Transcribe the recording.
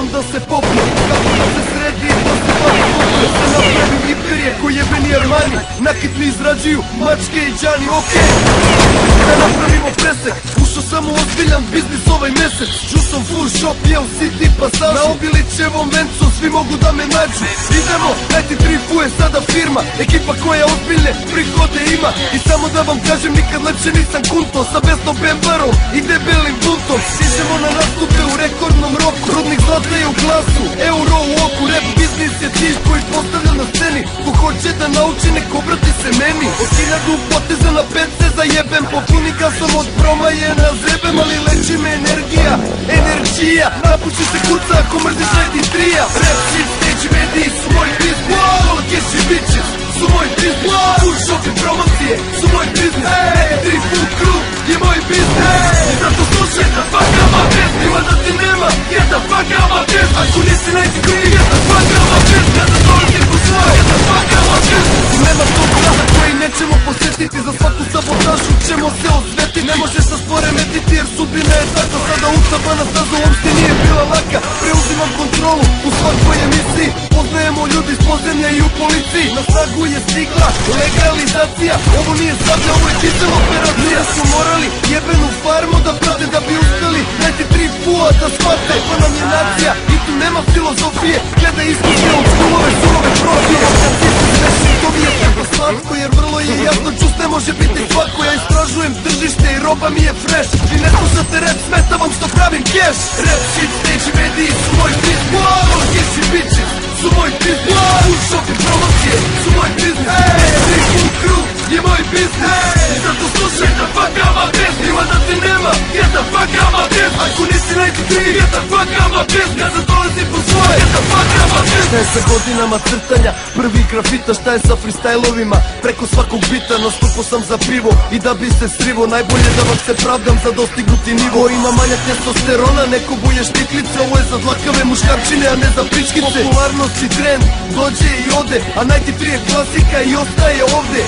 znam da se popne, kako da se sredi i da se baš popne. Da napravim imperije ko jebeni Armani, nakit mi izrađuju mačke i džani, okej. Da napravimo presek, ušao sam u ozbiljan biznis ovaj mesec. Ču sam full shop, jeo city pasaži, na Obilićevom vencu svi mogu da me nađu. Idemo, 93 je sada firma, ekipa koja ozbiljne prihode ima. I samo da vam kažem, nikad lepše nisam kunto, sa besnom bembarom i debelim buntom. Stižemo na nastupe u rekordnom roku, rudnik zlata je u glasu, euro u oku. Rap biznis je cilj koji postavlja na sceni, ko hoće da nauči nek obrati se meni. Od 1000 poteza na 5 se zajebem, popuni gasom od promaje na zebem. Ali leči me energija, napuši se kurca ako mrziš najtistrija. Rap shit, stage mediji su moj biznis, all cash i bitches su moj biznis, full shop i promocije su moj biznis, 93 full crew je moj biznis. I zato slušaj da fakama pesmima da ti nema, jedna fakama pesma. Ako nisi 93, jedna fakama pesma, kada dolazim po svoje, jedna fakama pesma. Nema tog praha koji nećemo posjetiti, za svaku sabotažu ćemo se osvetiti. Ne možeš nas poremetiti jer sudbina je takva, sada ucapana staza uopšte nije bila laka. Preuzimam kontrolu u svakoj emisiji, poznajemo ljudi iz podzemlja i u policiji. Na snagu je stigla legalizacija, ovo nije sablja, ovo je dizel operacija. Ljudi su morali jebenu farmu da prate da bi uspjeli 93 fua da shvate. Takva nam je nacija i tu nema filozofije, gledaj iskušnje od škulove surove profije. To mi je tako slatko jer vrlo je jasno, čust ne može biti svako. Ja istražujem tržište i roba mi je fresh. Vi ne slušate rap, smeta vam što pravim cash. Rap shit, stage i mediji su moj biznis, all cash i bitches su moj biznis, full shop i promocije su moj biznis, 93 full crew je moj biznis. I zato slušaj da fakama pesmima da te nema, jedna fakama pesma. Ako nisi 93, jedna fakama pesma, kada dolazim po svoje, jedna fakama pesma. Šta je sa godinama crtanja, prvi grafita, šta je sa freestylovima, preko svakog bita nastupao sam za pivo. I da bi se strivo, najbolje da vam se pravdam za dostignuti nivo. Ima manjak testosterona, neko buje štiklice, ovo je za dlakave muškarčine, a ne za pičkice. Popularnost i trend, dođe i ode, a 93 je klasika i ostaje ovde.